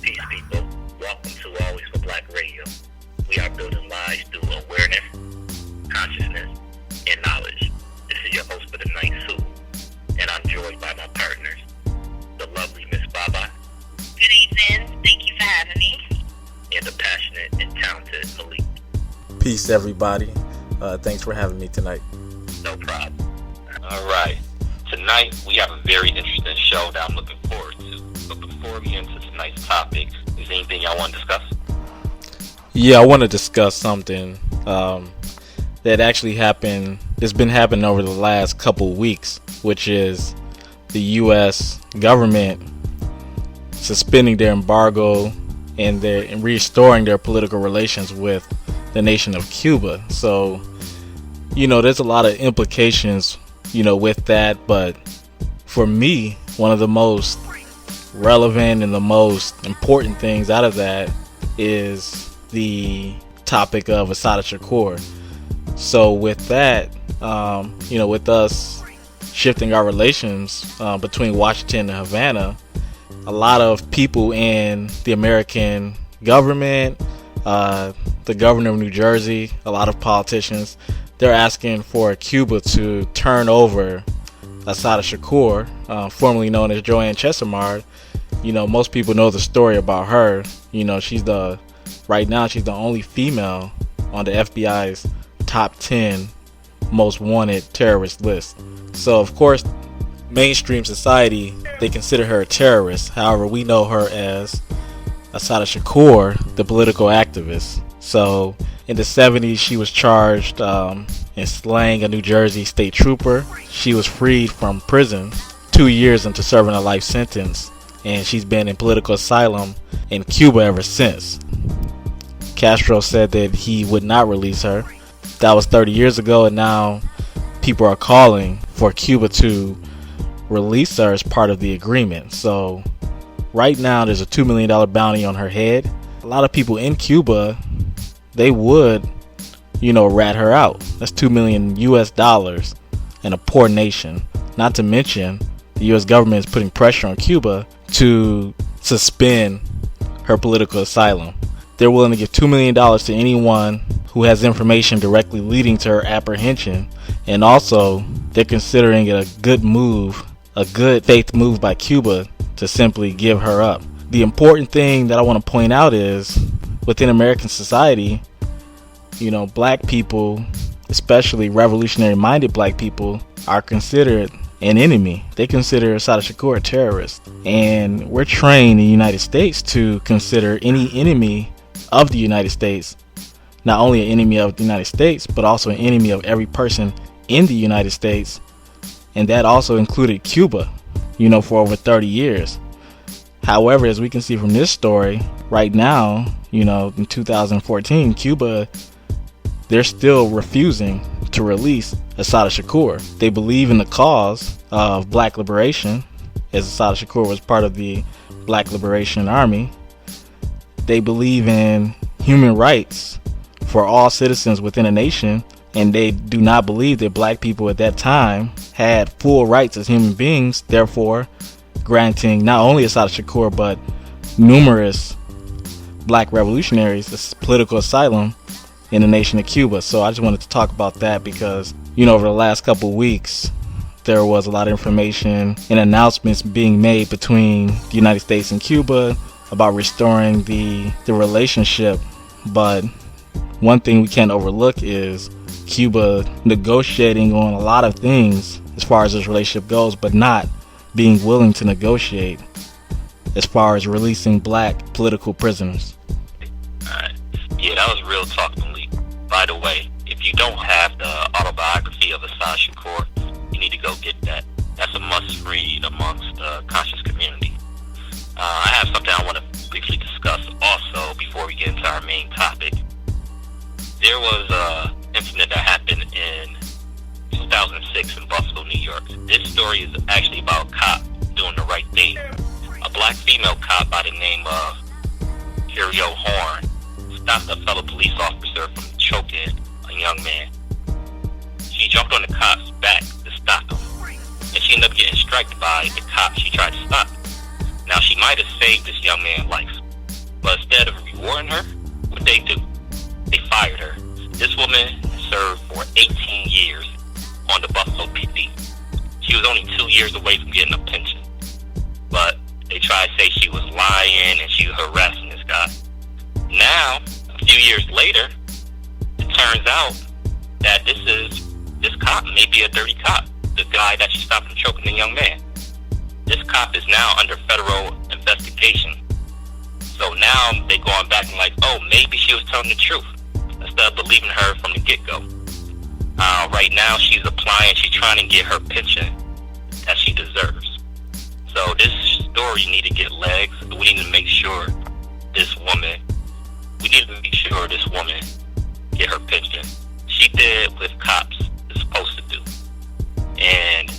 Peace, people. Welcome to Always for Black Radio. We are building lives through awareness, consciousness, and knowledge. This is your host for the night, Sue, and I'm joined by my partners, the lovely Miss Baba. Good evening. Thank you for having me. And the passionate and talented Malik. Peace, everybody. Thanks for having me tonight. No problem. All right. Tonight, we have a very interesting show that I'm looking forward to. But before we get into tonight's topic, is there anything y'all want to discuss? Yeah, I want to discuss something that actually happened. It's been happening over the last couple weeks, which is the U.S. government suspending their embargo and restoring their political relations with the nation of Cuba. So, there's a lot of implications, with that. But for me, one of the most relevant and the most important things out of that is the topic of Assata Shakur. So with that, with us shifting our relations between Washington and Havana, a lot of people in the American government, the governor of New Jersey, a lot of politicians, they're asking for Cuba to turn over Assata Shakur, formerly known as Joanne Chesimard. Most people know the story about her. Right now she's the only female on the FBI's top 10 most wanted terrorist list. So of course, mainstream society, they consider her a terrorist. However, we know her as Assata Shakur, the political activist. So in the 70s, she was charged in slaying a New Jersey state trooper. She was freed from prison 2 years into serving a life sentence, and she's been in political asylum in Cuba ever since. Castro said that he would not release her. That was 30 years ago, and now people are calling for Cuba to release her as part of the agreement. So right now there's a $2 million bounty on her head. A lot of people in Cuba, they would, rat her out. That's $2 million US in a poor nation. Not to mention, the US government is putting pressure on Cuba to suspend her political asylum. They're willing to give $2 million to anyone who has information directly leading to her apprehension. And also, they're considering it a good move, a good faith move by Cuba to simply give her up. The important thing that I want to point out is, within American society, black people, especially revolutionary-minded black people, are considered an enemy. They consider Assata Shakur a terrorist. And we're trained in the United States to consider any enemy of the United States not only an enemy of the United States, but also an enemy of every person in the United States. And that also included Cuba, for over 30 years. However, as we can see from this story, right now, in 2014, Cuba, they're still refusing to release Assata Shakur. They believe in the cause of black liberation, as Assata Shakur was part of the Black Liberation Army. They believe in human rights for all citizens within a nation, and they do not believe that black people at that time had full rights as human beings, therefore granting not only Assata Shakur but numerous black revolutionaries political asylum in the nation of Cuba. So I just wanted to talk about that because, over the last couple of weeks, there was a lot of information and announcements being made between the United States and Cuba about restoring the relationship. But one thing we can't overlook is Cuba negotiating on a lot of things as far as this relationship goes, but not being willing to negotiate as far as releasing black political prisoners. Alright. Yeah, that was real talk, Malik. By the way, if you don't have the autobiography of Assata Shakur, you need to go get that. That's a must-read amongst the conscious community. I have something I want to briefly discuss also before we get into our main topic. There was an incident that happened in 2006 in Buffalo, New York. This story is actually about a cop doing the right thing. A black female cop by the name of Curio Horn stopped a fellow police officer from choking a young man. She jumped on the cop's back to stop him, and she ended up getting struck by the cop she tried to stop. Now, she might have saved this young man's life, But instead of rewarding her, what they do, they fired her. This woman served for 18 years on the Buffalo PD. She was only 2 years away from getting a pension. But they tried to say she was lying and she was harassing this guy. Now, a few years later, it turns out that this cop may be a dirty cop. The guy that she stopped from choking the young man. This cop is now under federal investigation. So now they going back and like, oh, maybe she was telling the truth instead of believing her from the get-go. Right now she's applying, she's trying to get her pension that she deserves. So this story need to get legs. We need to make sure this woman get her pension. She did what cops is supposed to do. And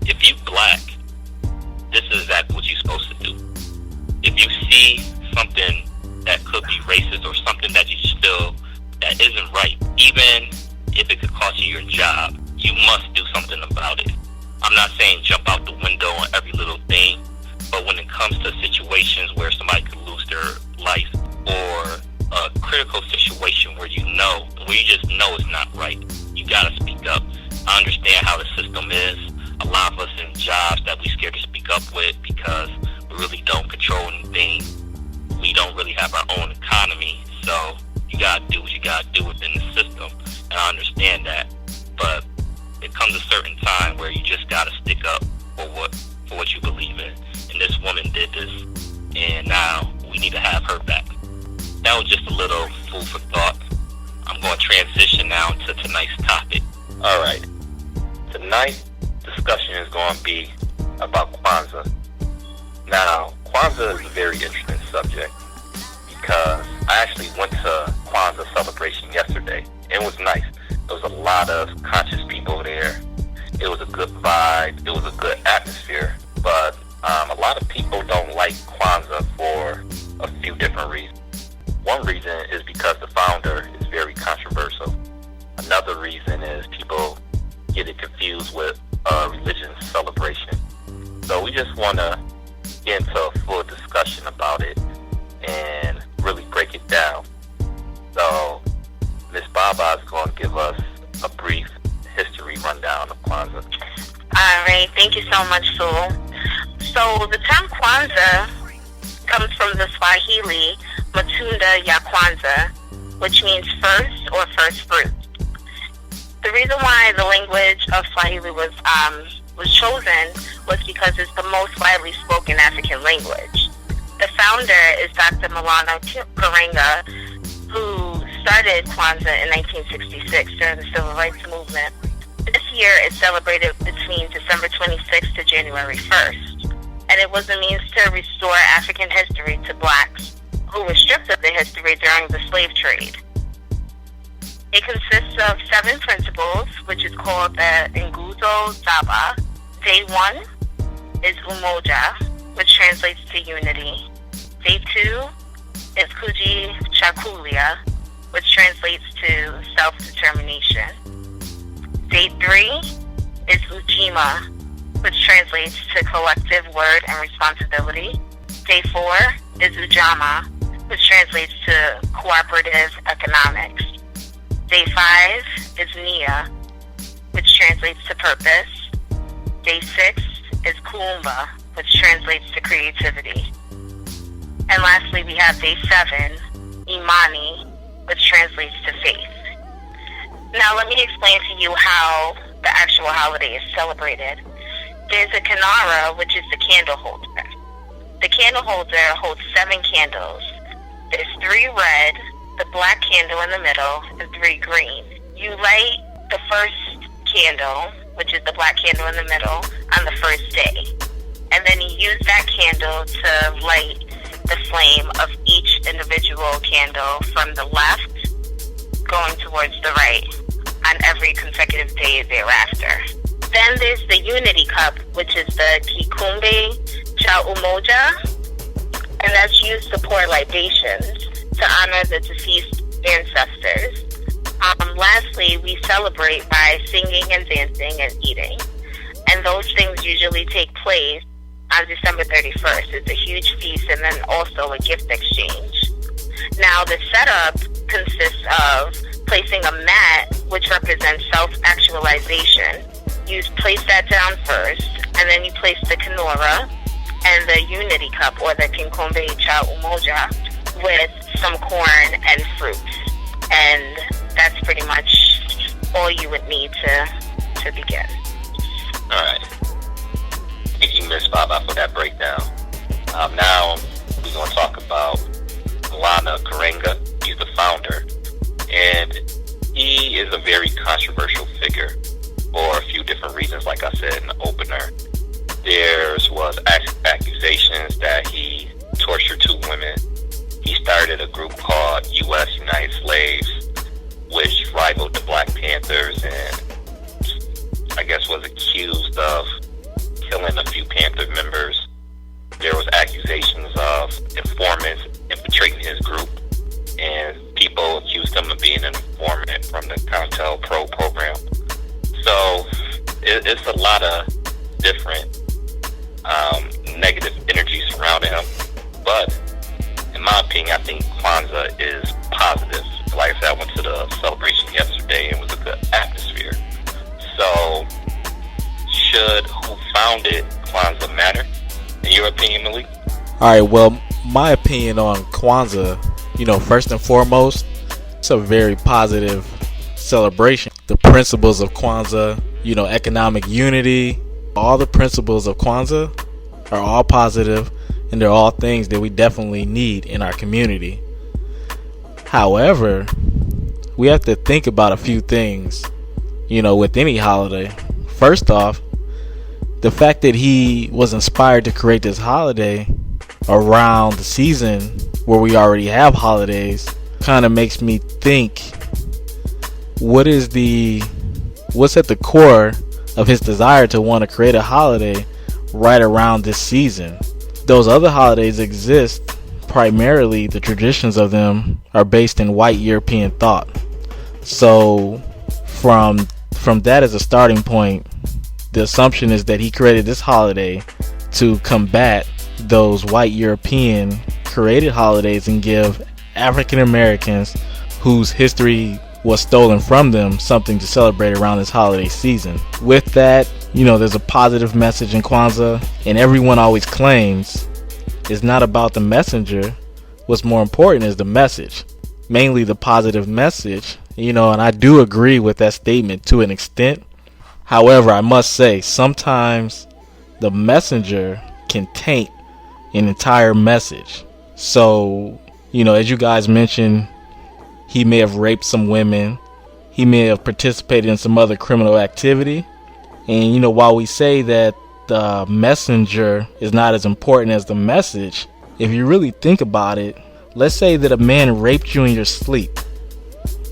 if you black, this is exactly what you're supposed to do. If you see something that could be racist or something that you feel that isn't right, even if it could cost you your job, you must do something about it. I'm not saying jump out the window on every little thing, but when it comes to situations where somebody could lose their life or a critical situation where you just know it's not right, you gotta speak up. I understand how the system is. A lot of us in jobs that we scared to speak up with because we really don't control anything. We don't really have our own economy, so you gotta do what you gotta do within the system. And I understand that, but it comes a certain time where you just gotta stick up for what you believe in. And this woman did this, and now we need to have her back. That was just a little food for thought. I'm going to transition now to tonight's topic. All right, tonight's discussion is going to be about Kwanzaa. Now, Kwanzaa is a very interesting subject because I actually went to Kwanzaa celebration yesterday. It was nice. There was a lot of conscious people there. It was a good vibe. It was a good atmosphere. But a lot of people don't like Kwanzaa for a few different reasons. One reason is because the founder is very controversial. Another reason is people get it confused with a religious celebration. So we just want to get into a full discussion about it and really break it down. So Miss Baba is going to give us a brief history rundown of Kwanzaa. All right. Thank you so much, Sue. So the term Kwanzaa comes from the Swahili Matunda ya Kwanza, which means first or first fruit. The reason why the language of Swahili was chosen was because it's the most widely spoken African language. The founder is Dr. Malana Karenga, who started Kwanzaa in 1966 during the Civil Rights Movement. This year is celebrated between December 26th to January 1st, and it was a means to restore African history to blacks who were stripped of their history during the slave trade. It consists of 7 principles, which is called the Nguzo Zaba. Day 1 is Umoja, which translates to unity. Day 2 is Kuji Chakulia, which translates to self-determination. Day 3 is Ujima, which translates to collective word and responsibility. Day 4 is Ujama, which translates to cooperative economics. Day 5 is Nia, which translates to purpose. Day 6 is Kuumba, which translates to creativity. And lastly, we have Day 7, Imani, which translates to faith. Now, let me explain to you how the actual holiday is celebrated. There's a Kinara, which is the candle holder. The candle holder holds 7 candles. There's 3 red, the black candle in the middle, and 3 green. You light the first candle, which is the black candle in the middle, on the first day. And then you use that candle to light the flame of each individual candle from the left going towards the right on every consecutive day thereafter. Then there's the unity cup, which is the Kikumbe Cha Umoja, and that's used to pour libations to honor the deceased ancestors. Lastly, we celebrate by singing and dancing and eating, and those things usually take place on December 31st. It's a huge feast and then also a gift exchange. Now, the setup consists of placing a mat, which represents self-actualization. You place that down first, and then you place the kinora and the unity cup, or the kinkombe cha umoja, with some corn and fruits. And that's pretty much all you would need to begin. Alright. Thank you, Miss Baba, for that breakdown. Now, we're going to talk about Lana Karenga. He's the founder, and he is a very controversial figure for a few different reasons, like I said in the opener. There was accusations that he tortured 2 women. He started a group called U.S. United Slaves, which rivaled the Black Panthers, and I guess was accused of killing a few Panther members. There was accusations of informants infiltrating his group, and people accused him of being an informant from the Contel Pro program. So it's a lot of different negative energy surrounding him. But in my opinion, I think Kwanzaa is positive. Like I said, I went to the celebration yesterday and it was a good atmosphere. So should who founded Kwanzaa matter, in your opinion, Malik? Alright, well, my opinion on Kwanzaa, first and foremost, it's a very positive celebration. The principles of Kwanzaa, economic unity, all the principles of Kwanzaa are all positive, and they're all things that we definitely need in our community. However, we have to think about a few things, with any holiday. First off, the fact that he was inspired to create this holiday around the season where we already have holidays kind of makes me think, what's at the core of his desire to want to create a holiday right around this season? Those other holidays exist, primarily the traditions of them are based in white European thought. So from that as a starting point, the assumption is that he created this holiday to combat those white European created holidays and give African Americans whose history was stolen from them something to celebrate around this holiday season. With that, there's a positive message in Kwanzaa, and everyone always claims it's not about the messenger. What's more important is the message, mainly the positive message, and I do agree with that statement to an extent. However, I must say, sometimes the messenger can taint an entire message. So, as you guys mentioned, he may have raped some women. He may have participated in some other criminal activity. And, while we say that the messenger is not as important as the message, if you really think about it, let's say that a man raped you in your sleep,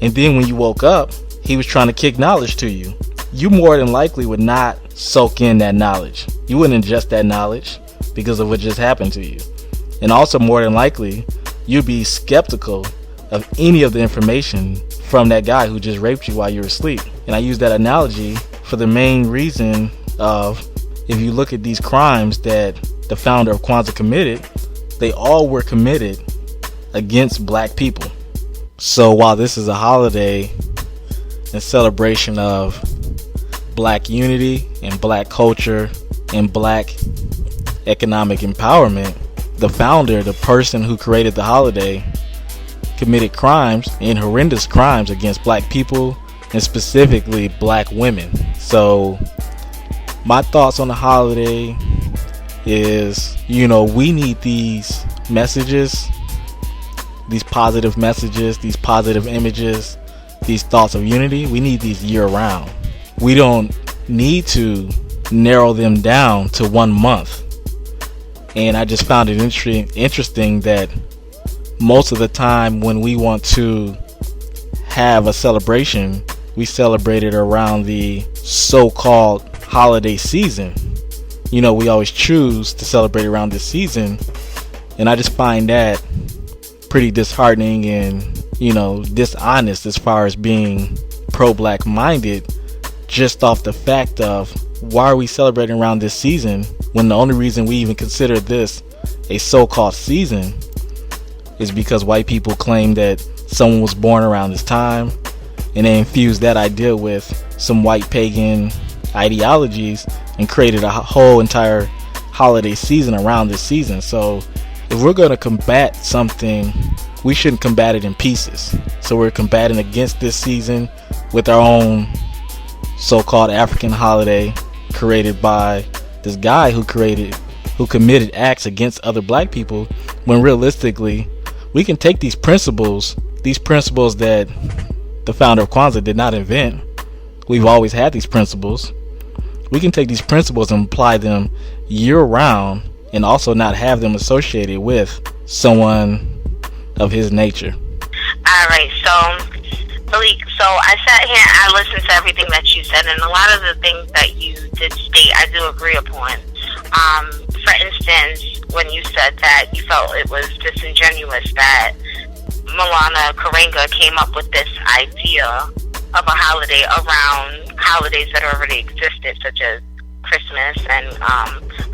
and then when you woke up, he was trying to kick knowledge to you. You more than likely would not soak in that knowledge. You wouldn't ingest that knowledge because of what just happened to you. And also, more than likely, you'd be skeptical of any of the information from that guy who just raped you while you were asleep. And I use that analogy for the main reason of, if you look at these crimes that the founder of Kwanzaa committed, they all were committed against black people. So while this is a holiday in celebration of black unity and black culture and black economic empowerment, the founder, the person who created the holiday, committed crimes and horrendous crimes against black people and specifically black women. So my thoughts on the holiday is, we need these messages, these positive messages, these positive images, these thoughts of unity. We need these year round. We don't need to narrow them down to 1 month. And I just found it interesting that most of the time when we want to have a celebration, we celebrate it around the so-called holiday season. We always choose to celebrate around this season, and I just find that pretty disheartening and, dishonest as far as being pro-black minded, just off the fact of, why are we celebrating around this season when the only reason we even consider this a so-called season is because white people claim that someone was born around this time, and they infused that idea with some white pagan ideologies and created a whole entire holiday season around this season. So if we're going to combat something, we shouldn't combat it in pieces. So we're combating against this season with our own so-called African holiday created by this guy who committed acts against other black people, when realistically we can take these principles that the founder of Kwanzaa did not invent. We've always had these principles. We can take these principles and apply them year round, and also not have them associated with someone of his nature. Alright, so B.L.A.C.K, so I sat here and I listened to everything that you said, and a lot of the things that you did state I do agree upon. For instance, when you said that you felt it was disingenuous that Milana Karenga came up with this idea of a holiday around holidays that already existed, such as Christmas and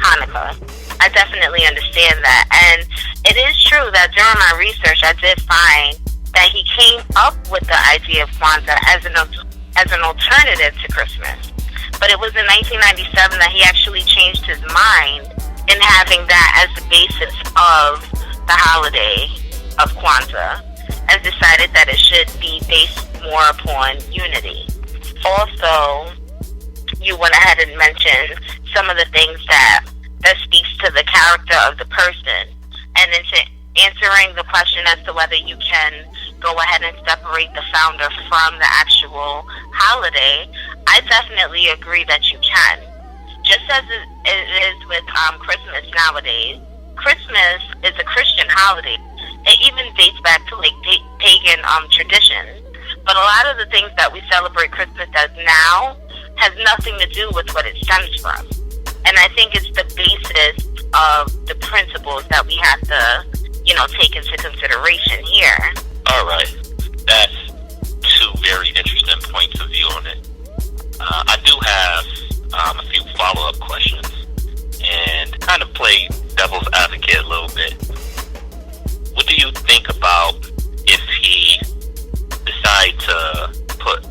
Hanukkah. I definitely understand that, and it is true that during my research I did find that he came up with the idea of Kwanzaa as an alternative to Christmas. But it was in 1997 that he actually changed his mind in having that as the basis of the holiday of Kwanzaa, and decided that it should be based more upon unity. Also, you went ahead and mentioned some of the things that speaks to the character of the person, and then to answering the question as to whether you can go ahead and separate the founder from the actual holiday, I definitely agree that you can. Just as it is with Christmas nowadays. Christmas is a Christian holiday. It even dates back to like pagan traditions. But a lot of the things that we celebrate Christmas as now has nothing to do with what it stems from. And I think it's the basis of the principles that we have to, take into consideration here. All right. That's two very interesting points of view on it. I do have a few follow-up questions, and kind of play devil's advocate a little bit. What do you think about if he decided to put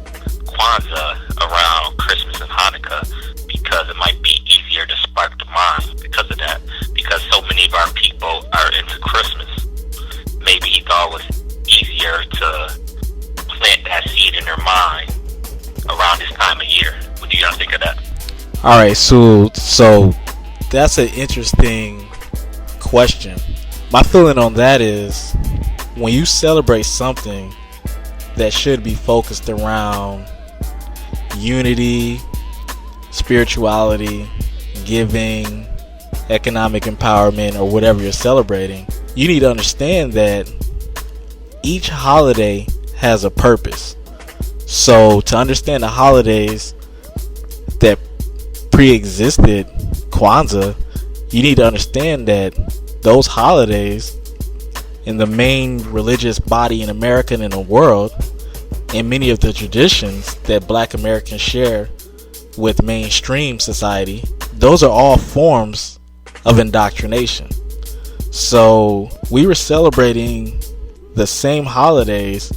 Kwanzaa around Christmas and Hanukkah, because it might be easier to spark the mind because of that, because so many of our people are into Christmas? Maybe he thought it was easier to plant that seed in their mind around this time of year. What do you guys think of that? Alright, so that's an interesting question. My feeling on that is, when you celebrate something that should be focused around unity, spirituality, giving, economic empowerment, or whatever you're celebrating, you need to understand that each holiday has a purpose. So to understand the holidays that pre-existed Kwanzaa, you need to understand that those holidays in the main religious body in America and in the world, and many of the traditions that Black Americans share with mainstream society, those are all forms of indoctrination. So we were celebrating the same holidays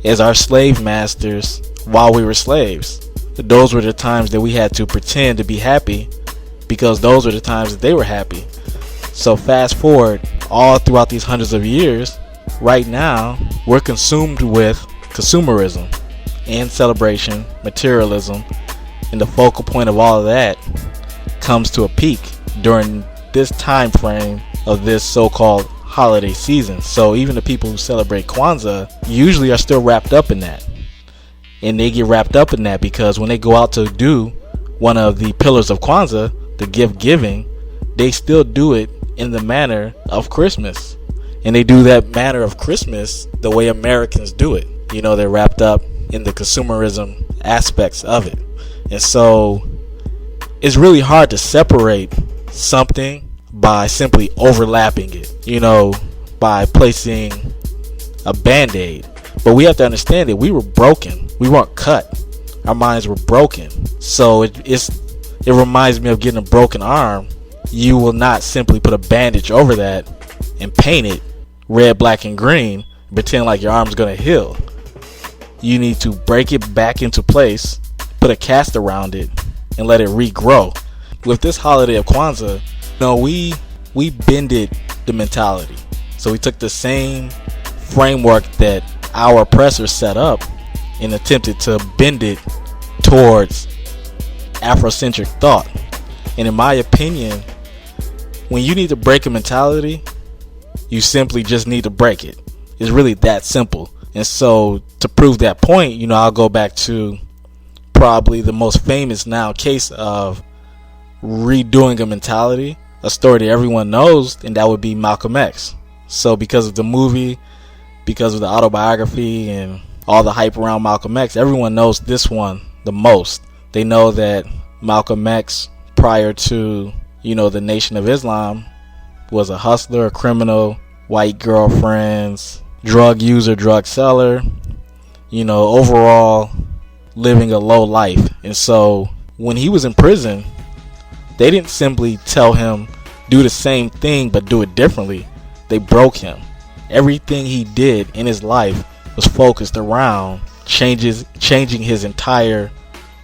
as our slave masters while we were slaves. Those were the times that we had to pretend to be happy, because those were the times that they were happy. So fast forward all throughout these hundreds of years, right now we're consumed with consumerism and celebration, materialism, and the focal point of all of that comes to a peak during this time frame of this so-called holiday season. So even the people who celebrate Kwanzaa usually are still wrapped up in that. And they get wrapped up in that because when they go out to do one of the pillars of Kwanzaa, the gift giving, they still do it in the manner of Christmas. And they do that manner of Christmas the way Americans do it. They're wrapped up in the consumerism aspects of it. And so it's really hard to separate something by simply overlapping it, by placing a band-aid. But we have to understand that we were broken. We weren't cut. Our minds were broken. So it reminds me of getting a broken arm. You will not simply put a bandage over that and paint it red, black, and green, pretend like your arm's gonna heal. You need to break it back into place, put a cast around it, and let it regrow. With this holiday of Kwanzaa, we bended the mentality. So we took the same framework that our oppressors set up and attempted to bend it towards Afrocentric thought. And in my opinion, when you need to break a mentality, you simply just need to break it. It's really that simple. And so to prove that point, I'll go back to probably the most famous now case of redoing a mentality, a story that everyone knows, and that would be Malcolm X. So because of the movie, because of the autobiography and all the hype around Malcolm X, everyone knows this one the most. They know that Malcolm X, prior to, the Nation of Islam, was a hustler, a criminal, white girlfriends, drug user, drug seller, overall living a low life. And so when he was in prison, they didn't simply tell him do the same thing but do it differently. They broke him. Everything he did in his life was focused around changing his entire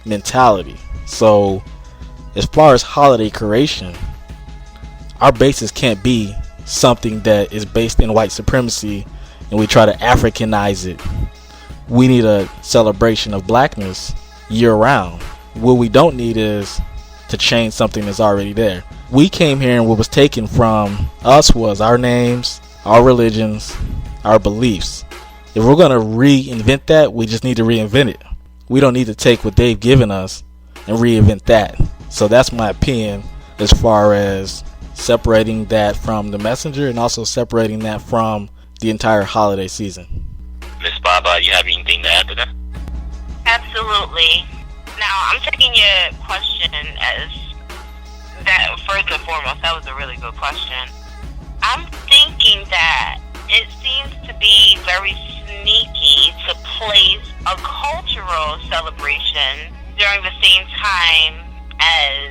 mentality. So as far as holiday creation, our basis can't be something that is based in white supremacy and we try to Africanize it. We need a celebration of blackness year round. What we don't need is to change something that's already there. We came here and what was taken from us was our names, our religions, our beliefs. If we're going to reinvent that, we just need to reinvent it. We don't need to take what they've given us and reinvent that. So that's my opinion as far as separating that from the messenger and also separating that from the entire holiday season. Miss Baba, you have anything to add to that? Absolutely. Now, I'm taking your question as that first and foremost. That was a really good question. I'm thinking that it seems to be very sneaky to place a cultural celebration during the same time as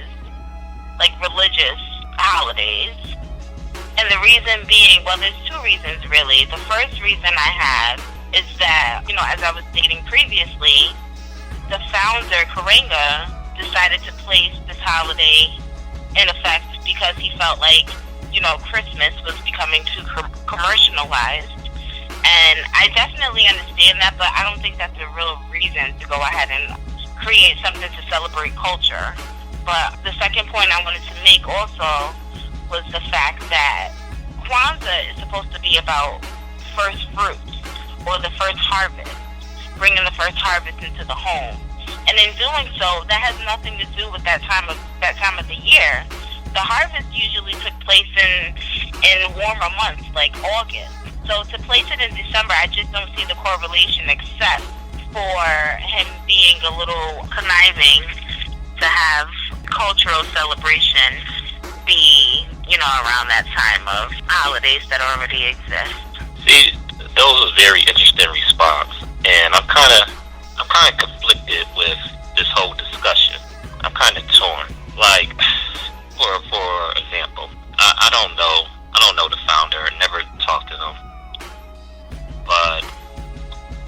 religious holidays. And the reason being, well, there's two reasons really. The first reason I have is that, as I was stating previously, the founder, Karenga, decided to place this holiday in effect because he felt like, Christmas was becoming too commercialized. And I definitely understand that, but I don't think that's a real reason to go ahead and create something to celebrate culture. But the second point I wanted to make also was the fact that Kwanzaa is supposed to be about first fruits or the first harvest, bringing the first harvest into the home. And in doing so, that has nothing to do with that time of the year. The harvest usually took place in warmer months like August. So to place it in December, I just don't see the correlation except for him being a little conniving to have cultural celebration be, around that time of holidays that already exist. See, those are very interesting response, and I'm kind of conflicted with this whole discussion. I'm kind of torn. Like, for example, I don't know the founder. I never talked to them, but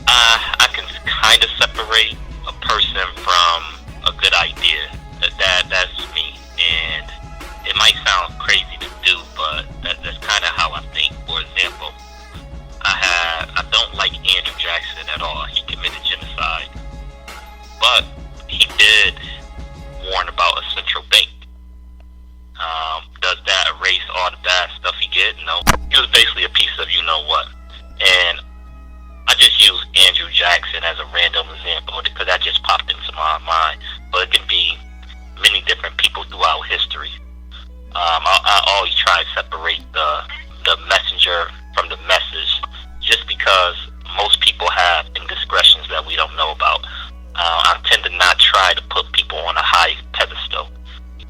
I can kind of separate a person from a good idea. That's me, and it might sound crazy to do, but that's kind of how I think. For example, I don't like Andrew Jackson at all. He committed genocide, but he did warn about a central bank. Does that erase all the bad stuff he did? No. He was basically a piece of you-know-what. And I just use Andrew Jackson as a random example because that just popped into my mind. But it can be many different people throughout history. I always try to separate the messenger from the message just because most people have indiscretions that we don't know about. I tend to not try to put people on a high pedestal.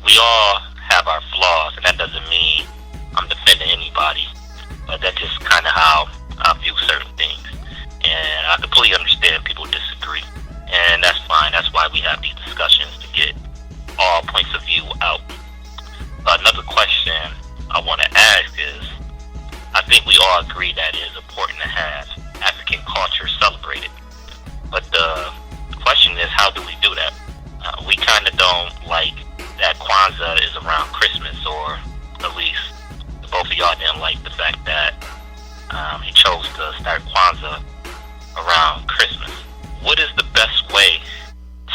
We all have our flaws, and that doesn't mean I'm defending anybody, but that's just kind of how I view certain things. And I completely understand people disagree, and that's fine. That's why we have these discussions, to get all points of view out. Another question I want to ask is, I think we all agree that Kwanzaa around Christmas. What is the best way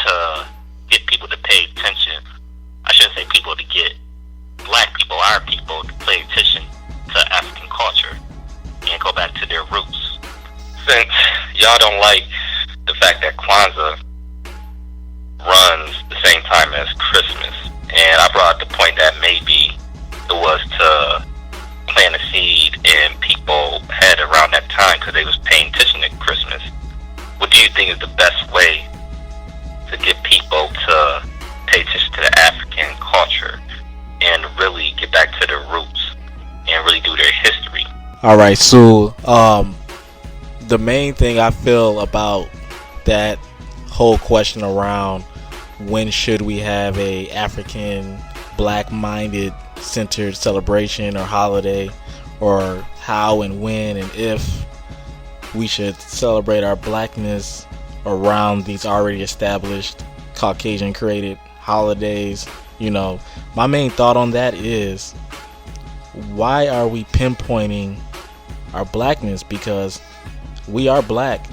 to get people to pay attention? I shouldn't say people, to get black people, our people, to pay attention to African culture and go back to their roots. Since y'all don't like the fact that Kwanzaa runs the same time as Christmas, and I brought up the point that maybe it was to plant a seed in people's head around that time because they was paying attention to Christmas. What do you think is the best way to get people to pay attention to the African culture and really get back to their roots and really do their history? All right, so the main thing I feel about that whole question around when should we have a African black-minded centered celebration or holiday, or how and when and if we should celebrate our blackness around these already established Caucasian created holidays, my main thought on that is, why are we pinpointing our blackness? Because we are black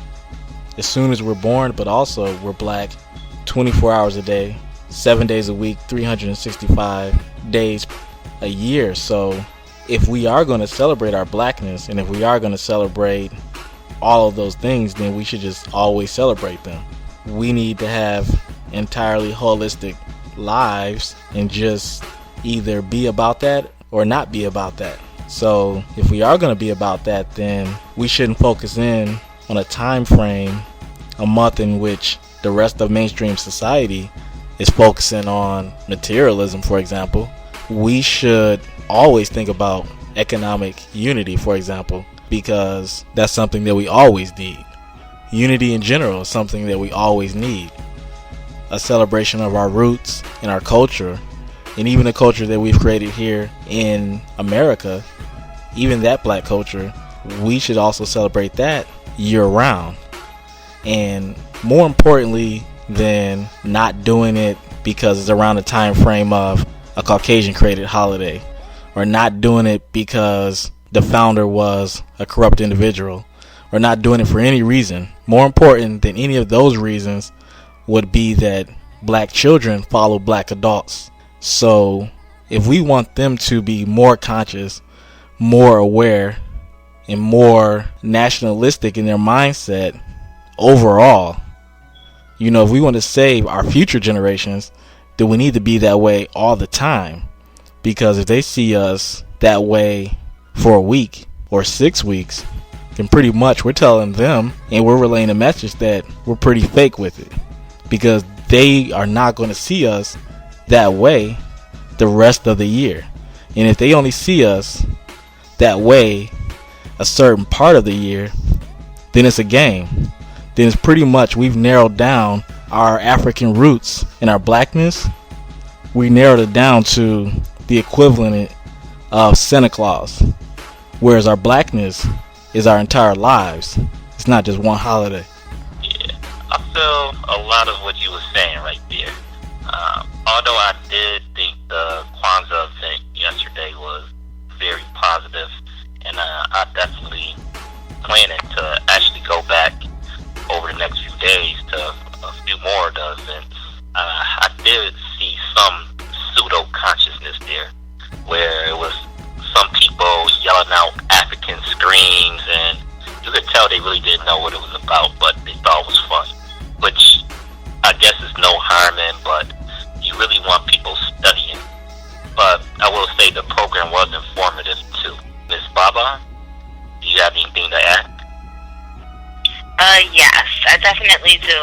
as soon as we're born, but also we're black 24 hours a day, 7 days a week, 365 days a year. So if we are going to celebrate our blackness, and if we are going to celebrate all of those things, then we should just always celebrate them. We need to have entirely holistic lives and just either be about that or not be about that. So if we are going to be about that, then we shouldn't focus in on a time frame, a month in which the rest of mainstream society is focusing on materialism, for example. We should always think about economic unity, for example, because that's something that we always need. Unity in general is something that we always need. A celebration of our roots and our culture, and even the culture that we've created here in America, even that black culture, we should also celebrate that year round. And more importantly than not doing it because it's around the time frame of a Caucasian created holiday, or not doing it because the founder was a corrupt individual, or not doing it for any reason, more important than any of those reasons would be that black children follow black adults. So if we want them to be more conscious, more aware, and more nationalistic in their mindset overall, if we want to save our future generations, then we need to be that way all the time. Because if they see us that way for a week or 6 weeks, then pretty much we're telling them, and we're relaying a message that we're pretty fake with it, because they are not going to see us that way the rest of the year. And if they only see us that way a certain part of the year, then it's a game. Then it's pretty much we've narrowed down our African roots and our blackness. We narrowed it down to the equivalent of Santa Claus, whereas our blackness is our entire lives. It's not just one holiday. Yeah, I feel a lot of what you were saying right there. Although I did think the Kwanzaa event yesterday was very positive, and I definitely planning to actually go back over the next few days to a few more of the events. I did see some pseudo consciousness there, where it was some people yelling out African screams, and you could tell they really didn't know what it was about, but they thought it was fun, which I guess is no harm in, but you really want people studying. But I will say the program was informative too. Miss Baba, do you have anything to add? Yes, I definitely do.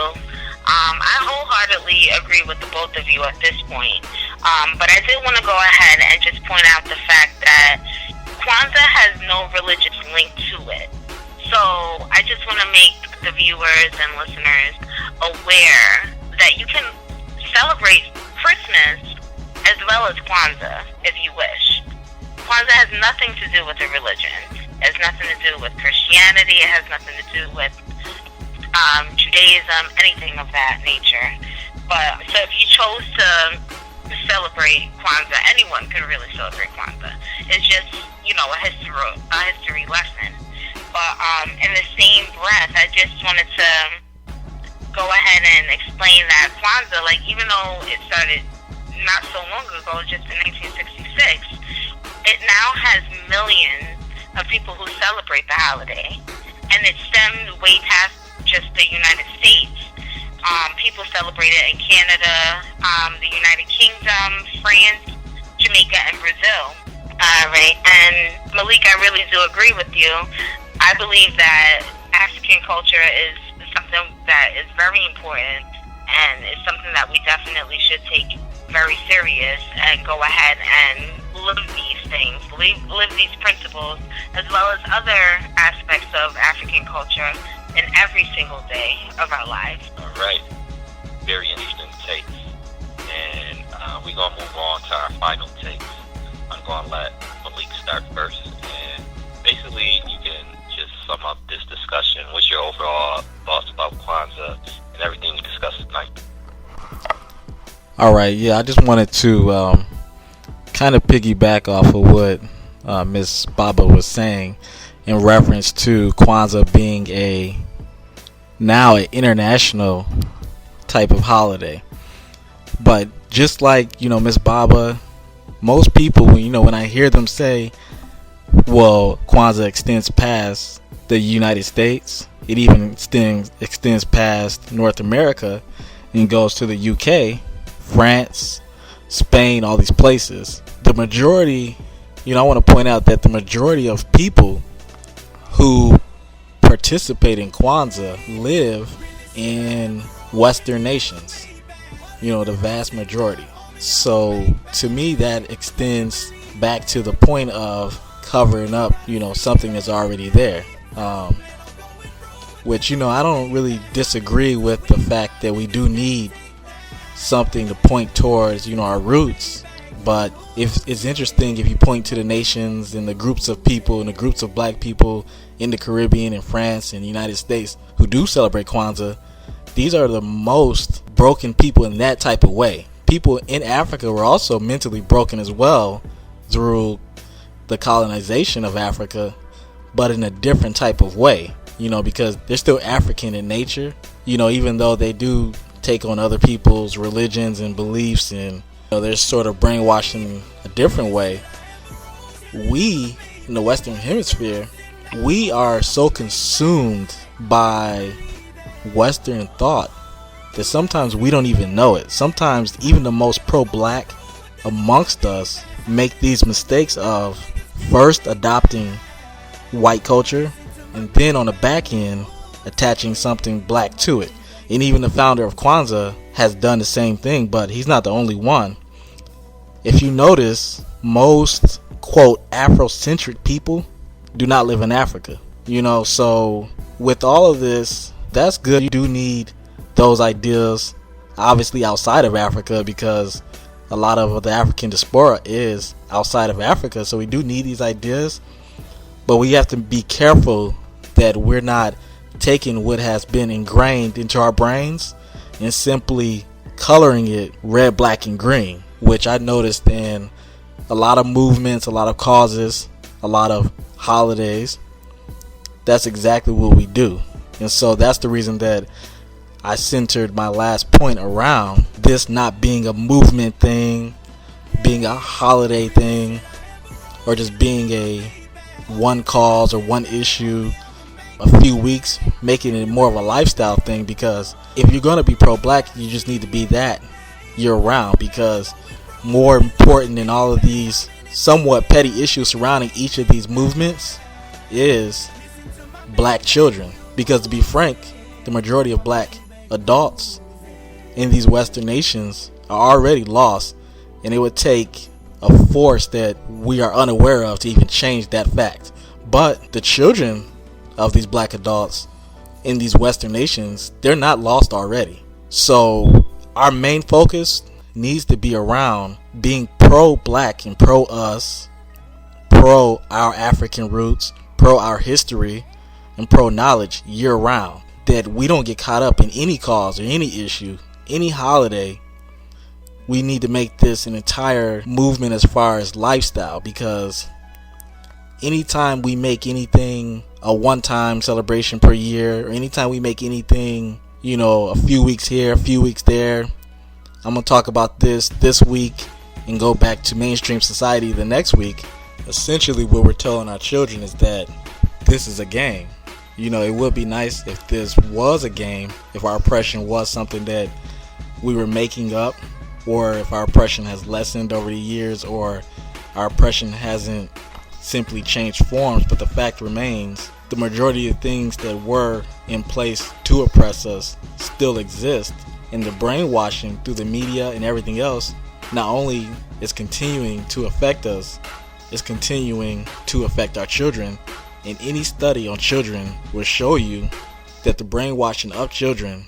I wholeheartedly agree with the both of you at this point. But I did want to go ahead and just point out the fact that Kwanzaa has no religious link to it. So I just want to make the viewers and listeners aware that you can celebrate Christmas as well as Kwanzaa if you wish. Kwanzaa has nothing to do with a religion. It has nothing to do with Christianity. It has nothing to do with Judaism, anything of that nature. But so if you chose to celebrate Kwanzaa, anyone could really celebrate Kwanzaa. It's just, a history lesson. But in the same breath, I just wanted to go ahead and explain that Kwanzaa, like, even though it started not so long ago, just in 1966, it now has millions of people who celebrate the holiday. And it stemmed way past just the United States. People celebrate it in Canada, the United Kingdom, France, Jamaica, and Brazil. Right. And Malik, I really do agree with you. I believe that African culture is something that is very important, and it's something that we definitely should take very serious and go ahead and live these things, live these principles, as well as other aspects of African culture in every single day of our lives. All right. Very interesting takes. And we're going to move on to our final takes. I'm going to let Malik start first. And basically, you can just sum up this discussion. What's your overall thoughts about Kwanzaa and everything we discussed tonight? All right, yeah, I just wanted to kind of piggyback off of what Miss Baba was saying in reference to Kwanzaa being now an international type of holiday. But just like, Miss Baba, most people, when I hear them say, well, Kwanzaa extends past the United States, it even extends past North America and goes to the UK, France, Spain, all these places. The majority, I want to point out that the majority of people who participate in Kwanzaa live in Western nations. The vast majority. So to me, that extends back to the point of covering up, something that's already there. Which, I don't really disagree with the fact that we do need something to point towards, our roots. But if it's interesting if you point to the nations and the groups of people and the groups of black people in the Caribbean and France and the United States who do celebrate Kwanzaa, these are the most broken people in that type of way. People in Africa were also mentally broken as well through the colonization of Africa, but in a different type of way, because they're still African in nature, even though they do take on other people's religions and beliefs, and they're sort of brainwashed in a different way. We in the Western Hemisphere, we are so consumed by Western thought that sometimes we don't even know it. Sometimes even the most pro-black amongst us make these mistakes of first adopting white culture and then on the back end attaching something black to it. And even the founder of Kwanzaa has done the same thing, but he's not the only one. If you notice, most quote Afrocentric people do not live in Africa. So with all of this, that's good. You do need those ideas obviously outside of Africa, because a lot of the African diaspora is outside of Africa, so we do need these ideas. But we have to be careful that we're not taking what has been ingrained into our brains and simply coloring it red, black, and green, which I noticed in a lot of movements, a lot of causes, a lot of holidays. That's exactly what we do. And so that's the reason that I centered my last point around this not being a movement thing, being a holiday thing, or just being a one cause or one issue, a few weeks, making it more of a lifestyle thing. Because if you're going to be pro-black, you just need to be that year round, because more important than all of these somewhat petty issues surrounding each of these movements is black children. Because to be frank, the majority of black adults in these Western nations are already lost, and it would take a force that we are unaware of to even change that fact. But the children of these black adults in these Western nations, they're not lost already. So our main focus needs to be around being pro-black and pro-us, pro our African roots, pro our history, and pro-knowledge year-round. That we don't get caught up in any cause or any issue, any holiday. We need to make this an entire movement as far as lifestyle, because anytime we make anything a one-time celebration per year, or anytime we make anything, a few weeks here, a few weeks there, I'm going to talk about this week and go back to mainstream society the next week. Essentially what we're telling our children is that this is a game. It would be nice if this was a game, if our oppression was something that we were making up, or if our oppression has lessened over the years, or our oppression hasn't simply changed forms. But the fact remains, the majority of things that were in place to oppress us still exist, and the brainwashing through the media and everything else not only is continuing to affect us, it's continuing to affect our children. And any study on children will show you that the brainwashing of children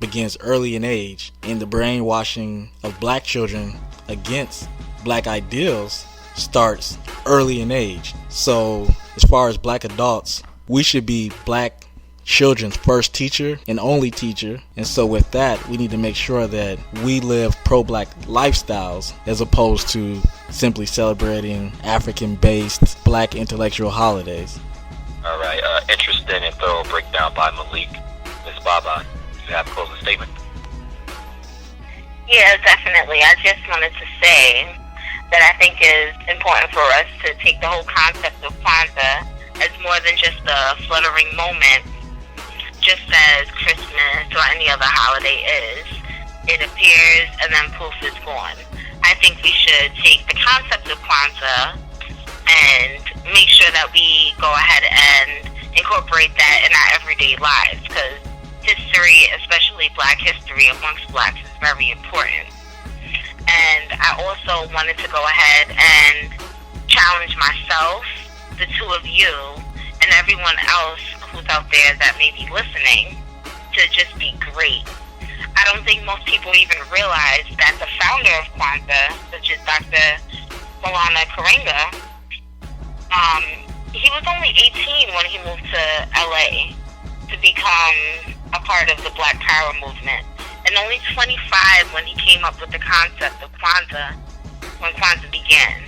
begins early in age, and the brainwashing of black children against black ideals starts early in age. So as far as black adults, we should be black children's first teacher and only teacher. And so with that, we need to make sure that we live pro-black lifestyles as opposed to simply celebrating African-based black intellectual holidays. All right, interesting and thorough breakdown by Malik. Ms. Baba, you have a closing statement? Yeah, definitely. I just wanted to say that I think it's important for us to take the whole concept of Kwanzaa as more than just a fluttering moment, just as Christmas or any other holiday is. It appears and then poof, it's gone. I think we should take the concept of Kwanzaa and make sure that we go ahead and incorporate that in our everyday lives, because history, especially black history amongst blacks, is very important. And I also wanted to go ahead and challenge myself, the two of you, and everyone else who's out there that may be listening, to just be great. I don't think most people even realize that the founder of Kwanzaa, which is Dr. B.L.A.C.K, he was only 18 when he moved to L.A. to become a part of the Black Power movement, and only 25 when he came up with the concept of Kwanzaa, when Kwanzaa began.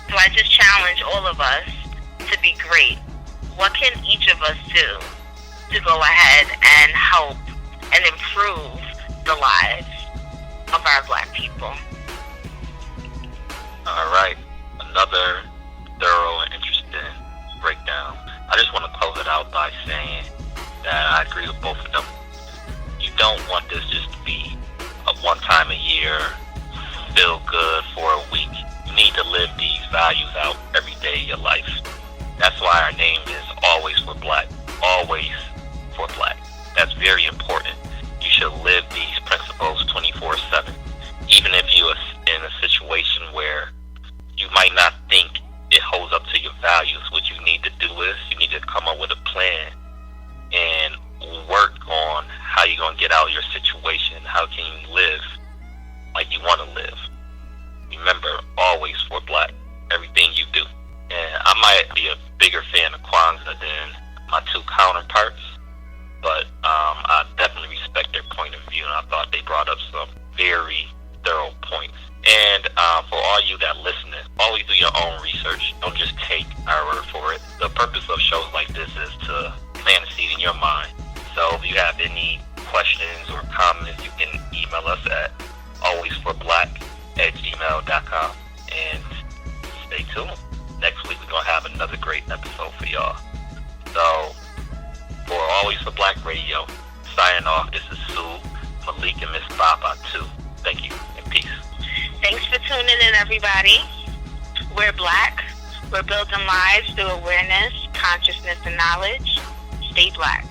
So I just challenge all of us to be great. What can each of us do to go ahead and help and improve the lives of our black people? All right, another thorough and interesting breakdown. I just want to close it out by saying that I agree with both of them. You don't want this just to be a one time a year, feel good for a week. You need to live these values out every day of your life. That's why our name is Always for Black. Always for Black. That's very important. You should live these principles 24/7. Even if you're in a situation where you might not think it holds up to your values, what you need to do is you need to come up with a plan and work on how you're going to get out of your situation. How can you live like you want to live? Remember, always for Black, everything you do. And I might be a bigger fan of Kwanzaa than my two counterparts, but I definitely respect their point of view, and I thought they brought up some very thorough points. And for all you that listening, always do your own research. Don't just take our word for it. The purpose of shows like this is to plant a seed in your mind. So if you have any questions or comments, you can email us at alwaysforblack@gmail.com. And stay tuned. Next week we're going to have another great episode for y'all. So for Always for Black Radio, signing off, this is Sue, Malik, and Miss Baba too. Thank you and peace. Thanks for tuning in, everybody. We're Black. We're building lives through awareness, consciousness, and knowledge. Stay Black.